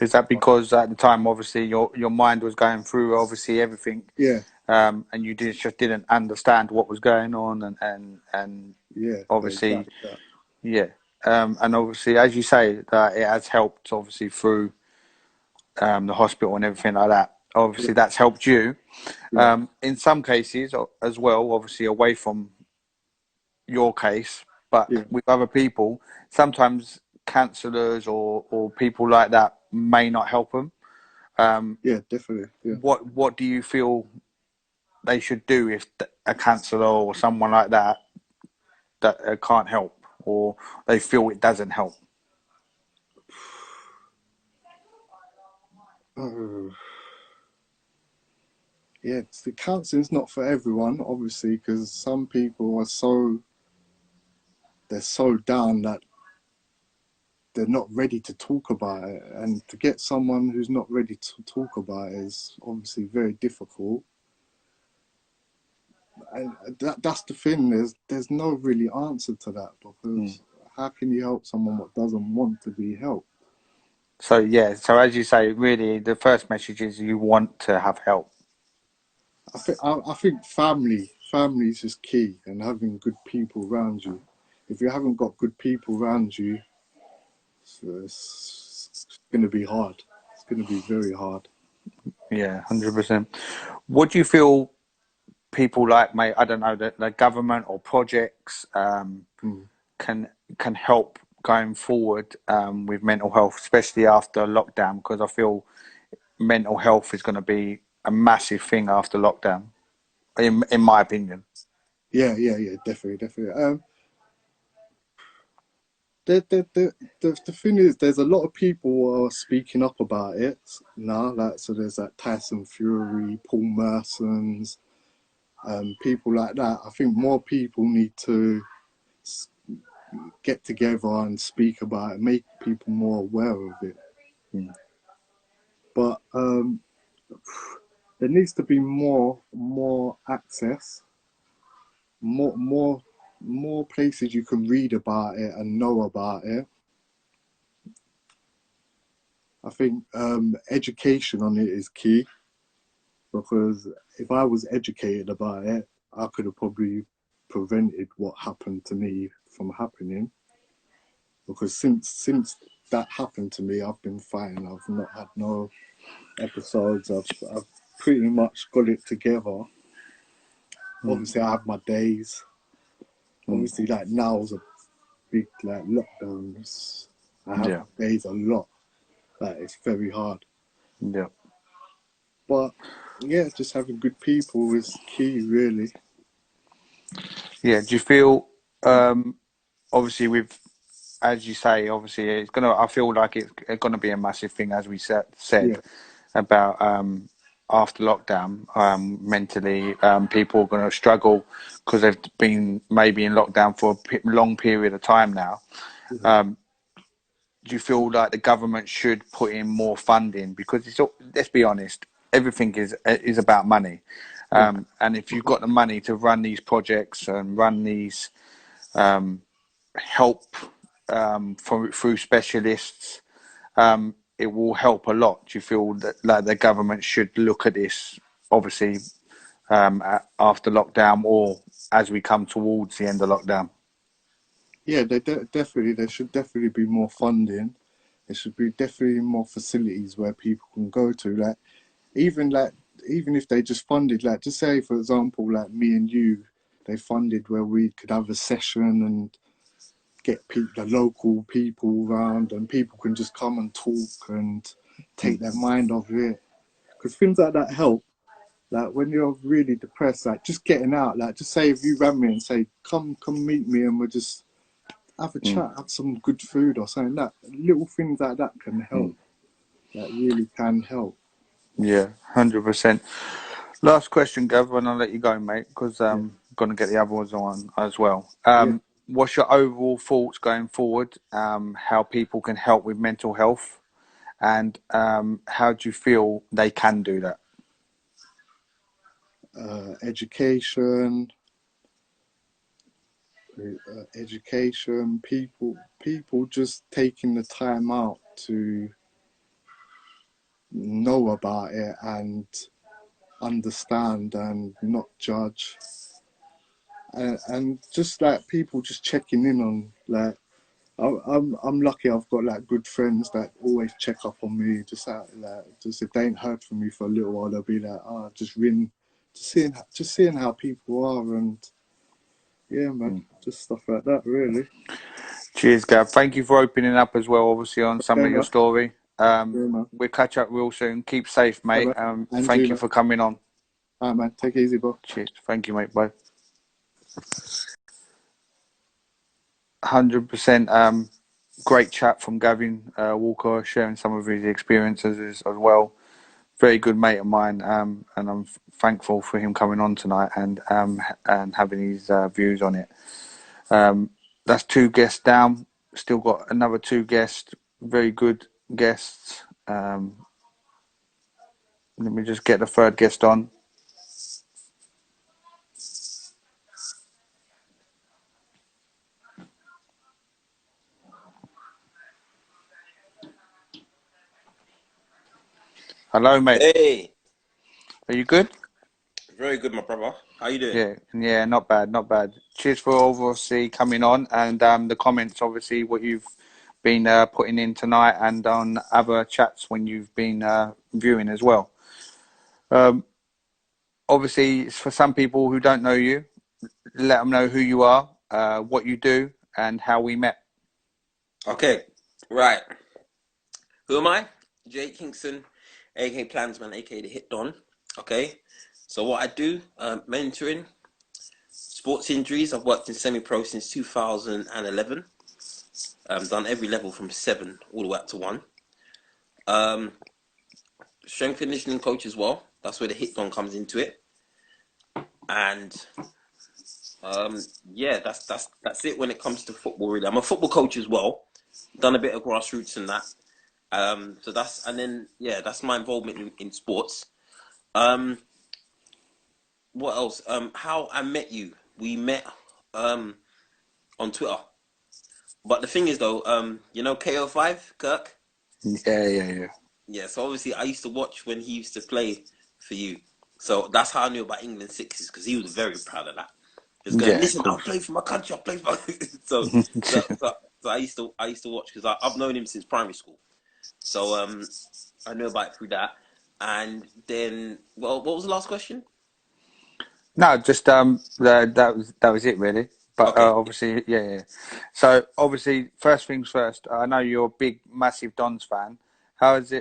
Is that because at the time, obviously, your mind was going through obviously everything, Yeah, and you just didn't understand what was going on, and yeah, obviously, exactly that. yeah, and obviously, as you say, that it has helped obviously through the hospital and everything like that. Yeah, Obviously, that's helped you. yeah, In some cases, as well, obviously away from your case, but yeah, with other people, sometimes counsellors or people like that may not help them. yeah, definitely. Yeah. What do you feel they should do if a counsellor or someone like that can't help, or they feel it doesn't help? Uh, yeah, the counseling's not for everyone, obviously, because some people they're so down that they're not ready to talk about it, and to get someone who's not ready to talk about it is obviously very difficult. And that's the thing. There's no really answer to that, Mm. because how can you help someone that doesn't want to be helped? So yeah, so as you say, really, the first message is you want to have help. I think family is just key, and having good people around you if you haven't got good people around you, it's going to be hard. It's going to be very hard. Yeah, 100%. What do you feel people like, mate? I don't know, the government or projects can help going forward with mental health, especially after lockdown? Because I feel mental health is going to be a massive thing after lockdown, in my opinion. Yeah, definitely. The thing is, there's a lot of people who are speaking up about it now. Like, so there's like Tyson Fury, Paul Merson's, people like that. I think more people need to get together and speak about it, make people more aware of it. But there needs to be more access, more places you can read about it and know about it. I think education on it is key, because if I was educated about it, I could have probably prevented what happened to me from happening. Because since that happened to me, I've been fine. I've not had no episodes. I've pretty much got it together. Obviously, I have my days. Obviously, like now's a big like lockdowns. I have my days a lot. Like, it's very hard. Yeah. But yeah, just having good people is key, really. Yeah. Do you feel, obviously, with, as you say, obviously, it's gonna. I feel like it's gonna be a massive thing, as we said Yeah, about after lockdown. Mentally, people are going to struggle because they've been maybe in lockdown for a long period of time now. Do you feel like the government should put in more funding? Because it's all, let's be honest, everything is about money. yeah, And if you've got the money to run these projects and run these help through specialists, it will help a lot. Do you feel that like the government should look at this, obviously, after lockdown or as we come towards the end of lockdown? yeah. Definitely, there should definitely be more funding. There should be definitely more facilities where people can go to. Like even if they just funded, like, just say for example, like me and you, they funded where we could have a session and get the local people around, and people can just come and talk and take their mind off it. Because things like that help. Like, when you're really depressed, like, just getting out, like, just say if you ran me and say, come meet me and we'll just have a chat, have some good food or something. That little things like that can help. That really can help. Yeah, 100%. Last question, Gav, and I'll let you go, mate, because Yeah. I'm going to get the other ones on as well. Yeah. What's your overall thoughts going forward? How people can help with mental health, and how do you feel they can do that? Education, people just taking the time out to know about it and understand and not judge, and just like people just checking in on, like, I'm lucky I've got like good friends that always check up on me, just if they ain't heard from me for a little while, they'll be like, just ring, just seeing how people are, and yeah, man, just stuff like that, really. Cheers, Gav. Thank you for opening up as well, obviously, on some Okay, of your man. story. Yeah, man. We'll catch up real soon. Keep safe, Yeah, mate. man. And Thank you, you man. for coming on. All right, man. Take it easy, bro. Cheers. Thank you, mate. Bye. 100%. Great chat from Gavin Walker, sharing some of his experiences as well. Very good mate of mine, and I'm thankful for him coming on tonight and having his views on it. That's 2 guests down. Still got another 2 guests. Very good guests. Let me just get the 3rd guest on. Hello, mate. Hey, Are you good? very good, my brother. How you doing? Yeah, not bad, not bad. Cheers for obviously coming on and the comments, obviously, what you've been putting in tonight and on other chats when you've been viewing as well. Um, Obviously, for some people who don't know you, let them know who you are, what you do, and how we met. Okay, right. Who am I? Jake Kingston, aka Plamzman, aka the Hit Don. Okay, so what I do, mentoring, sports injuries. I've worked in semi-pro since 2011. Done every level from 7 all the way up to 1. Um, Strength and conditioning coach as well. That's where the Hit Don comes into it. And yeah, that's it when it comes to football. Really, I'm a football coach as well. Done a bit of grassroots and that. So that's, and then yeah, that's my involvement in sports. Um, what else? How I met you? We met um on Twitter. But the thing is though, you know KO5 Kirk. Yeah. Yeah, so obviously I used to watch when he used to play for you. So that's how I knew about England sixes because he was very proud of that. He was going, Yeah, of listen, I'll course. play for my country. I'll play for my... so, so so so I used to watch because I've known him since primary school. So I knew about it through that. And then, well, what was the last question? No, just that was it really. But Okay. obviously, yeah. So obviously, first things first. I know you're a big, massive Dons fan. How has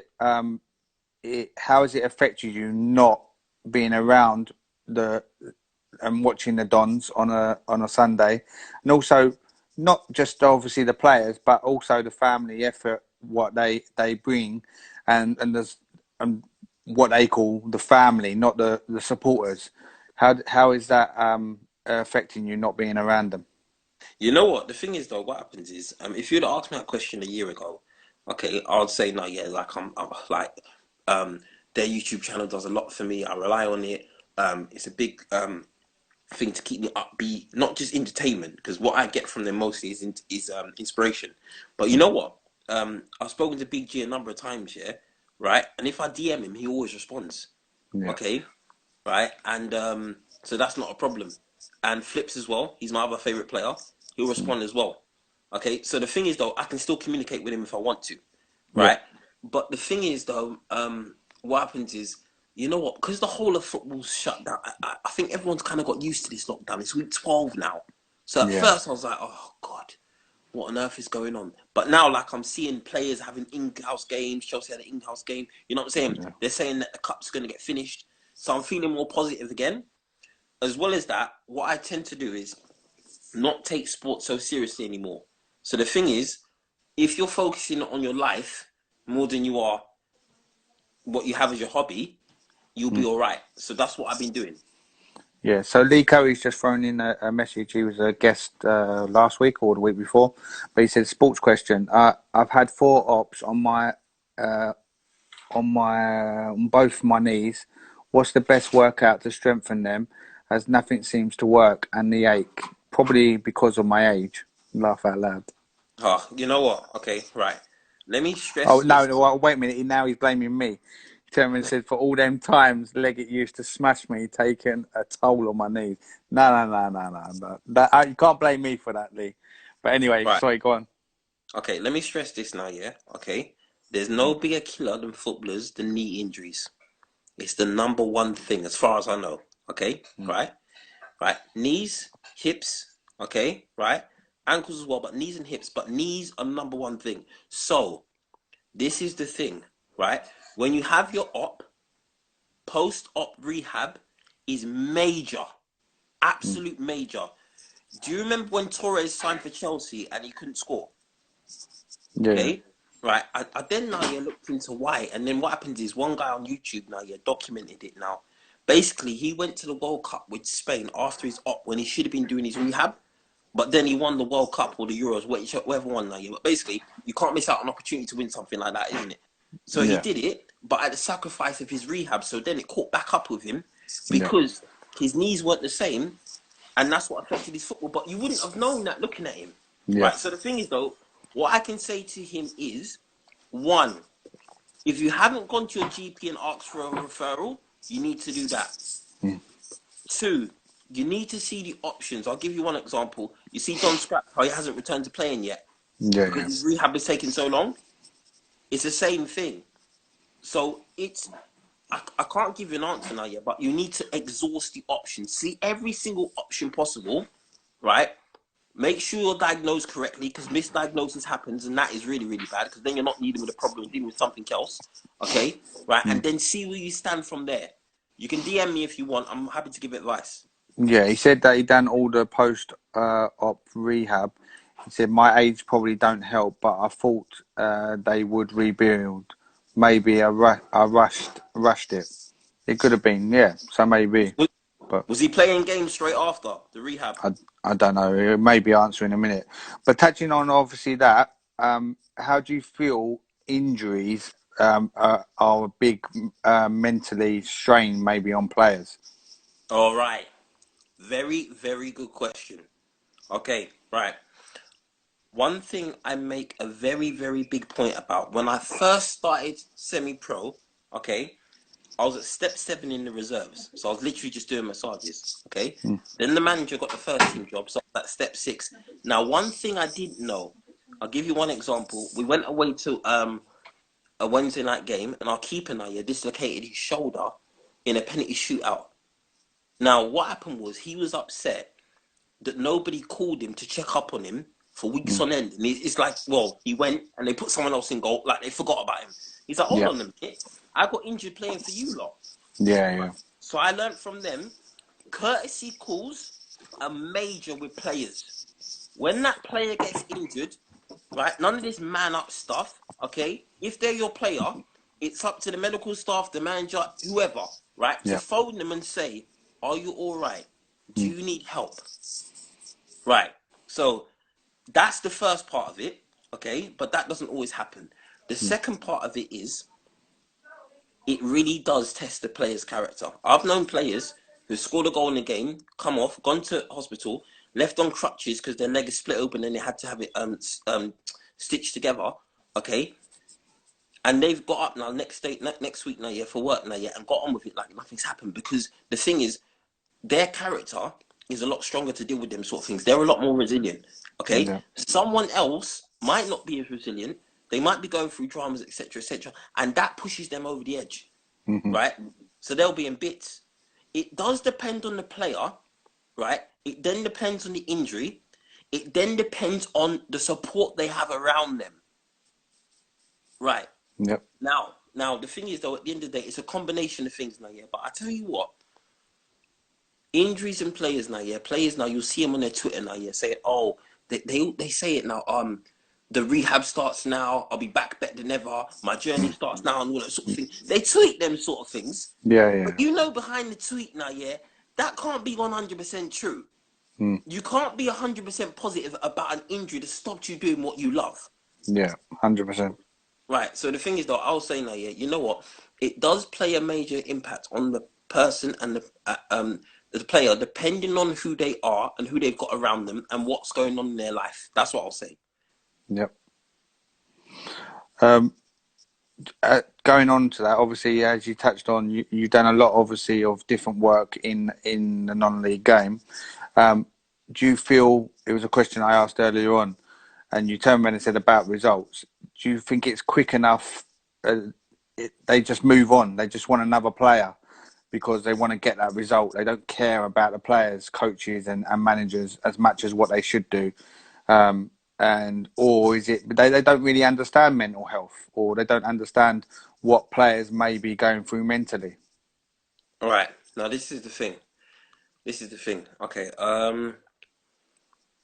how has it affected you not being around the and watching the Dons on a Sunday, and also not just obviously the players, but also the family effort, what they bring, and there's and what they call the family, not the supporters. How is that affecting you not being around them? You know what? The thing is, though, what happens is, if you'd asked me that question a year ago, okay, I'd say no, yeah, like I'm like, um, their YouTube channel does a lot for me. I rely on it. It's a big thing to keep me upbeat, not just entertainment, because what I get from them mostly is inspiration. But you know what? I've spoken to Big G a number of times, yeah, right? And if I DM him, he always responds. Yeah, Okay, right? And so that's not a problem. And Flips as well. He's my other favorite player. He'll respond as well. Okay, so the thing is though, I can still communicate with him if I want to, yeah, right? But the thing is though, what happens is, you know what? Because the whole of football's shut down. I think everyone's kind of got used to this lockdown. It's week 12 now. So at yeah, first I was like, oh God, what on earth is going on? But now, like, I'm seeing players having in-house games. Chelsea had an in-house game. You know what I'm saying? yeah, They're saying that the cup's going to get finished. So I'm feeling more positive again. As well as that, what I tend to do is not take sports so seriously anymore. So the thing is, if you're focusing on your life more than you are what you have as your hobby, you'll be all right. So that's what I've been doing. yeah. So Lee Coey's just thrown in a message. He was a guest last week or the week before, but he said, "Sports question. I've had 4 ops uh, on both my knees. What's the best workout to strengthen them? As nothing seems to work, and the ache, probably because of my age." Laugh out loud. Oh, you know what? Okay, right. Let me Oh stress no, this. no! Wait a minute. Now he's blaming me. He turned and said, "For all them times Leggett used to smash me, taking a toll on my knees." No. You can't blame me for that, Lee. But anyway, Right. sorry. Go on. Okay, let me stress this now, yeah? Okay. There's no bigger killer than footballers than knee injuries. It's the number one thing as far as I know. Okay? Mm, Right? Right? Knees, hips, okay? Right? Ankles as well, but knees and hips, but knees are number one thing. So, this is the thing, right? When you have your post-op rehab is major. mm. Absolute major. Do you remember when Torres signed for Chelsea and he couldn't score? Yeah, Okay, right. I then now you looked into why, and then what happens is one guy on YouTube now documented it now. Basically, he went to the World Cup with Spain after his op when he should have been doing his rehab, but then he won the World Cup or the Euros, whatever one now. Yeah, but basically, you can't miss out on an opportunity to win something like that, isn't it? So he yeah, did it, but at the sacrifice of his rehab. So then it caught back up with him yeah, because his knees weren't the same, and that's what affected his football. But you wouldn't have known that looking at him, yeah, right? So the thing is, though, what I can say to him is, one, if you haven't gone to your GP and asked for a referral, you need to do that. mm, Two, you need to see the options. I'll give you one example. You see Don Scrap, how he hasn't returned to playing yet Yeah, because yeah. his rehab is taking so long. It's the same thing. So I can't give you an answer now yet, but you need to exhaust the options. See every single option possible, right? Make sure you're diagnosed correctly, because misdiagnosis happens, and that is really, really bad, because then you're not dealing with a problem, you're dealing with something else. Okay? Right? And then see where you stand from there. You can DM me if you want. I'm happy to give advice. Yeah, he said that he done all the post-op rehab. He said, my age probably don't help, but I thought they would rebuild. Maybe I rushed it. It could have been, yeah. So maybe, but Was he playing games straight after the rehab? I don't know. It may be answer in a minute. But touching on obviously that, how do you feel injuries are a big mentally strain maybe on players? All right. Very, very good question. Okay, right. One thing I make a very, very big point about, when I first started semi-pro, okay, I was at step 7 in the reserves. So I was literally just doing massages. Okay. Then the manager got the first team job. So at step 6. Now, one thing I didn't know, I'll give you one example. We went away to a Wednesday night game, and our keeper now dislocated his shoulder in a penalty shootout. Now, what happened was he was upset that nobody called him to check up on him for weeks on end. And it's like, well, he went and they put someone else in goal, like they forgot about him. He's like, hold Yeah, on a minute, I got injured playing for you lot. yeah, yeah, So I learned from them, courtesy calls are major with players. When that player gets injured, right, none of this man up stuff, okay? If they're your player, it's up to the medical staff, the manager, whoever, right, to yeah. phone them and say, are you all right? Do you need help? Right. So that's the first part of it, okay? But that doesn't always happen. The second part of it is, it really does test the player's character. I've known players who scored a goal in the game, come off, gone to hospital, left on crutches because their leg is split open and they had to have it stitched together, okay? And they've got up now next week now, yeah, for work now, yeah, and got on with it like nothing's happened, because the thing is, their character is a lot stronger to deal with them sort of things. They're a lot more resilient, okay? Yeah. Someone else might not be as resilient. They might be going through dramas, etc., and that pushes them over the edge, right? So they'll be in bits. It does depend on the player, right? It then depends on the injury. It then depends on the support they have around them, right? Yep. Now the thing is, though, at the end of the day, it's a combination of things now, yeah. But I tell you what, injuries and players now, yeah. Players now, you'll see them on their Twitter now, yeah, say, oh, they say it now. The rehab starts now. I'll be back better than ever. My journey starts now, and all that sort of thing. They tweet them sort of things. Yeah, yeah. But you know, behind the tweet now, yeah, that can't be 100% true. You can't be 100% positive about an injury that stopped you doing what you love. Yeah, 100%. Right. So the thing is, though, I was saying that, yeah, you know what? It does play a major impact on the person and the player, depending on who they are and who they've got around them and what's going on in their life. That's what I'll say. Yep. Going on to that, obviously, as you touched on, you've done a lot, obviously, of different work in the non-league game. Do you feel, it was a question I asked earlier on, and you turned around and said about results. Do you think it's quick enough? They just move on. They just want another player because they want to get that result. They don't care about the players, coaches, and managers as much as what they should do. Or is it they don't really understand mental health, or they don't understand what players may be going through mentally? All right. Now, this is the thing. Okay.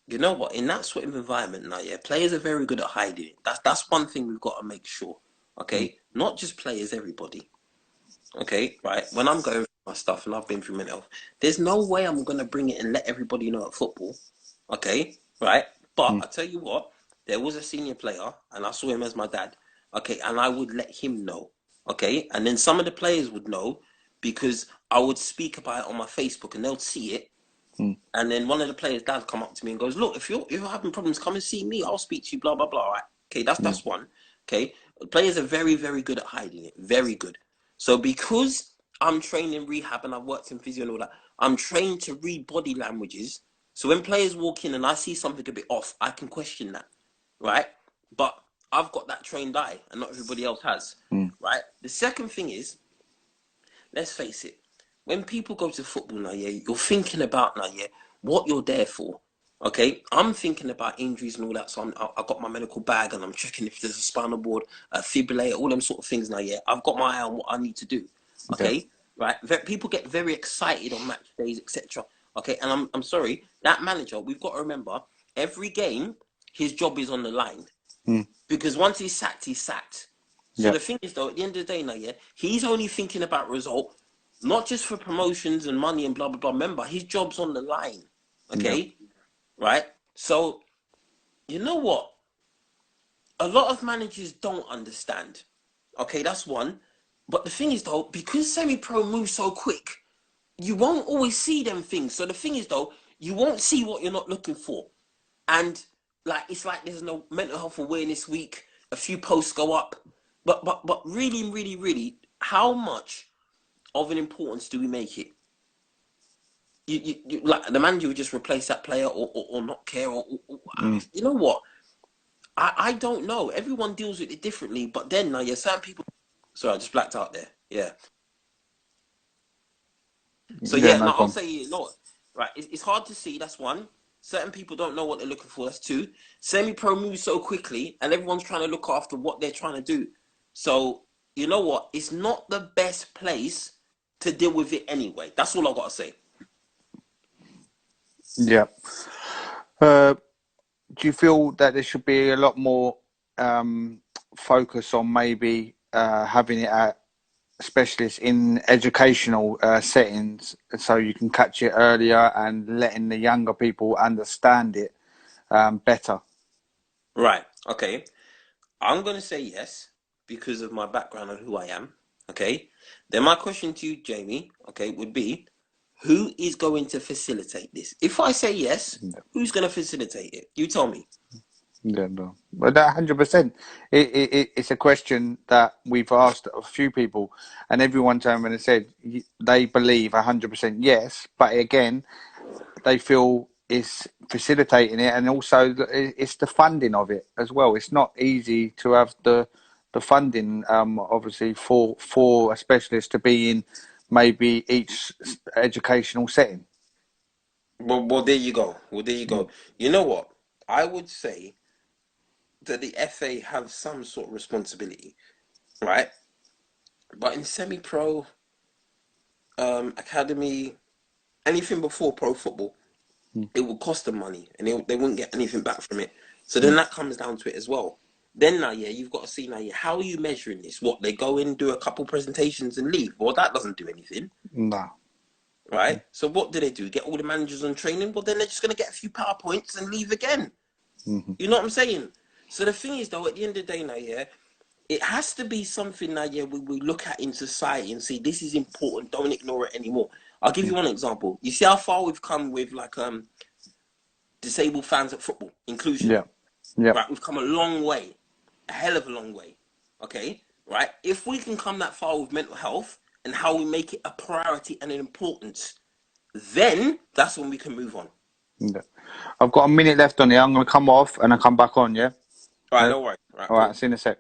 You know what? In that sort of environment now, yeah, players are very good at hiding it. That's one thing we've got to make sure. Okay, not just players, everybody. Okay, right. When I'm going through my stuff and I've been through mental health, there's no way I'm gonna bring it and let everybody know at football. Okay, right. But I tell you what, there was a senior player, and I saw him as my dad. Okay, and I would let him know. Okay, and then some of the players would know because I would speak about it on my Facebook, and they'll see it. And then one of the players' dad come up to me and goes, "Look, if you're having problems, come and see me. I'll speak to you." Blah blah blah. Right? Okay, that's one. Okay, players are very, very good at hiding it. Very good. So because I'm trained in rehab and I've worked in physio and all that. I'm trained to read body languages. So when players walk in and I see something a bit off, I can question that, right? But I've got that trained eye and not everybody else has, right? The second thing is, let's face it, when people go to football now, yeah, you're thinking about now, yeah, what you're there for. Okay, I'm thinking about injuries and all that, so I got my medical bag and I'm checking if there's a spinal board, a fibrillator, all them sort of things now. Yeah, I've got my eye on what I need to do. Yeah. Okay, right? People get very excited on match days, etc. Okay, and I'm sorry, that manager, we've got to remember every game, his job is on the line because once he's sacked, he's sacked. So Yeah. the thing is, though, at the end of the day now, yeah, he's only thinking about result, not just for promotions and money and blah blah blah. Remember, his job's on the line. Okay. Right? So, you know what? A lot of managers don't understand. Okay, that's one. But the thing is, though, because semi-pro moves so quick, you won't always see them things. So the thing is, though, you won't see what you're not looking for. And like it's like there's no mental health awareness week. A few posts go up, but really, really, really, how much of an importance do we make it? You like the manager would just replace that player or not care you know what? I don't know. Everyone deals with it differently, but then now, yeah, certain people. Sorry, I just blacked out there. Yeah. So Yeah, yeah, no no, I'll problem. say no. Right, it's hard to see. That's one. Certain people don't know what they're looking for. That's two. Semi-pro moves so quickly, and everyone's trying to look after what they're trying to do. So you know what? It's not the best place to deal with it anyway. That's all I gotta say. Yeah. Do you feel that there should be a lot more focus on maybe having it at specialists in educational settings so you can catch it earlier and letting the younger people understand it better? Right. Okay. I'm gonna say yes because of my background and who I am. Okay. Then my question to you, Jamie, okay, would be who is going to facilitate this? If I say yes, who's going to facilitate it? You tell me. Yeah, no. But that 100%. It's a question that we've asked a few people, and everyone turned around and said they believe 100% yes, but again, they feel it's facilitating it, and also it's the funding of it as well. It's not easy to have the funding, obviously, for a specialist to be in maybe each educational setting. Well, there you go. Well, there you Mm. go. You know what? I would say that the FA have some sort of responsibility, right? But in semi-pro, academy, anything before pro football, Mm. it would cost them money, and they wouldn't get anything back from it. So then Mm. that comes down to it as well. Then now, yeah, you've got to see now, yeah, how are you measuring this? What, they go in, do a couple presentations and leave? Well, that doesn't do anything, No. right? So what do? Get all the managers on training? Well, then they're just going to get a few PowerPoints and leave again. Mm-hmm. You know what I'm saying? So the thing is, though, at the end of the day now, yeah, it has to be something now, yeah, we look at in society and see this is important. Don't ignore it anymore. I'll give you one example. You see how far we've come with like disabled fans at football inclusion. Yeah. Yeah. Right, we've come a long way, a hell of a long way. Okay, right. If we can come that far with mental health and how we make it a priority and an importance, then that's when we can move on. Yeah. I've got a minute left on here. I'm going to come off and I come back on. Yeah. All right, no worries. All right, All right. cool. See you in a sec.